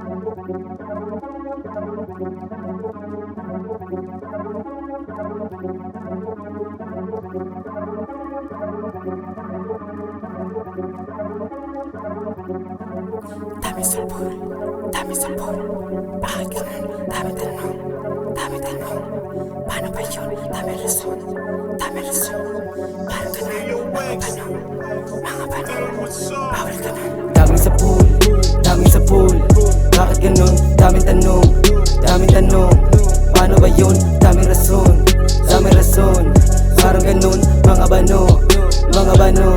Dami sabon, dami sabon. Bakit ganun? Dami tanong, dami tanong. Paano ba yun? Dami rason, dami rason. Parang ganun, mga panon, mga panon. Bawal ganun. Dami sa pool, dami sa pool. Bakit ganun? Daming tanong, daming tanong. Paano ba yun? Daming rason, daming rason. Parang ganun, mga bano, mga bano.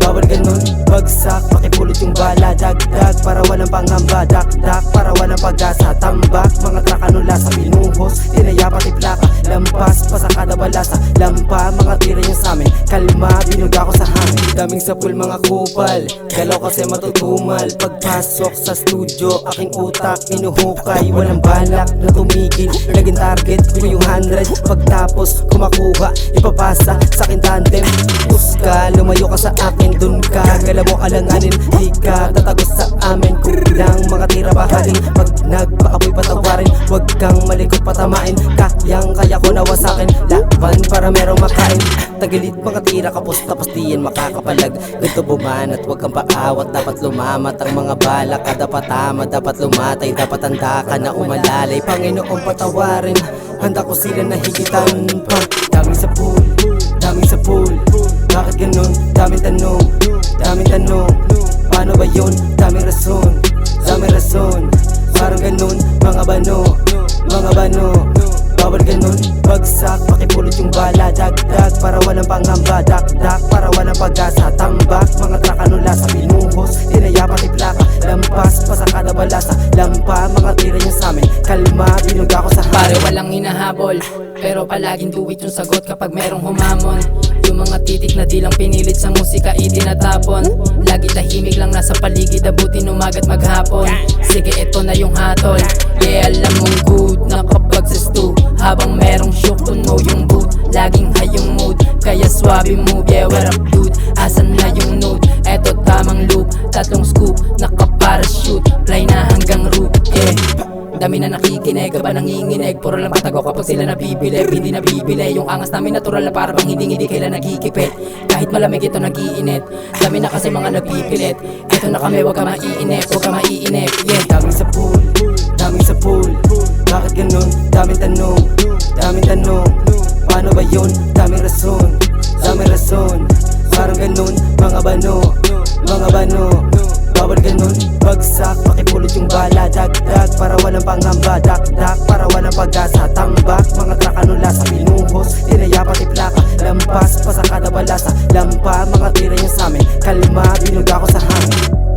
Bawal ganun, bagsak, pakipulot yung bala. Dagdag para walang pangamba, dakdak para walang pag-asa. Tambak, mga trakanula sa pinuhos, tinaya pati plaka. Lampas, pasakada balasa, lampa, mga tira niya samin. Kalma, binuga ko sa hangin. Daming sapul mga kupal, galaw kasi matutumal. Pagpasok sa studio, aking utak inuhukay. Walang balak na tumigil, naging target ko yung 100. Pagtapos kumakuha, ipapasa sa akin tandem. Puska, lumayo ka sa akin, dun ka. Galaw mo alanganin, di ka tatagos sa amin. Kulang mga tira bahaling, pag nagpaapoy patawarin. Huwag kang malikot patamain, kaya ko nawa sa'kin. Laban para merong makain. Tagilid mga tira kapos tapos diyan makakapalag. Ganto buman at huwag kang paawat. Dapat lumamat ang mga bala. Kada patama dapat lumatay. Dapat handa ka na umalalay. Panginoon patawarin, handa ko sila na higitan pa. Daming sa pool, daming sa pool. Bakit ganun? Daming tanong, daming tanong. Paano ba yun? Daming rason, daming rason. Parang ganun, mga bano, mga bano. Bawal ganun, bagsak, pakipulot yung bala. Dagdag para walang pangamba, dakdak para walang pag-asa. Tambak, mga trakanula sa pinuhos, tinaya pati plaka. Lampas, pasakada balasa, lampa, mga tira niya samin. Kalma, binuga ko sa Pare walang hinahabol, pero palaging duwit yung sagot kapag merong humamon. Yung mga titik na di lang pinilit sa musika itinatapon. Lagi tahimik lang nasa paligid, abutin umagat maghapon. Sige eto na yung hatol, yeah alam mong good na kapag sa stu. Habang merong shook to know yung boot, laging high yung mood, kaya swabe move, yeah what up dude. Asan na yung note, eto tamang loop. Tatlong scoop, naka-parachute, fly na hanggang roof, yeah. Dami na nakikinig, ba nanginginig. Puro lang patago kapag sila nabibili. Hindi nabibili, yung angas namin natural na para bang hindi kailan nagkikipit. Kahit malamig ito nagiinit, dami na kasi mga nagpipilit. Ito na kami, wag ka maiinip, wag ka maiinip, yeah. Daming sa pool, daming sa pool. Bakit ganun? Daming tanong, daming tanong. Paano ba yun? Daming rason, daming rason. Parang ganun, mga bano, mga bano. Bawal ganun, bagsak, pakipulot yung bala. Dagdag para walang pangamba, dakdak para walang pag-asa. Tambak, mga trakanula sa pinuhos, tinaya pati plaka. Lampas, pasakada balasa, lampa, mga tira niya samin. Kalma, binuga ko sa hangin.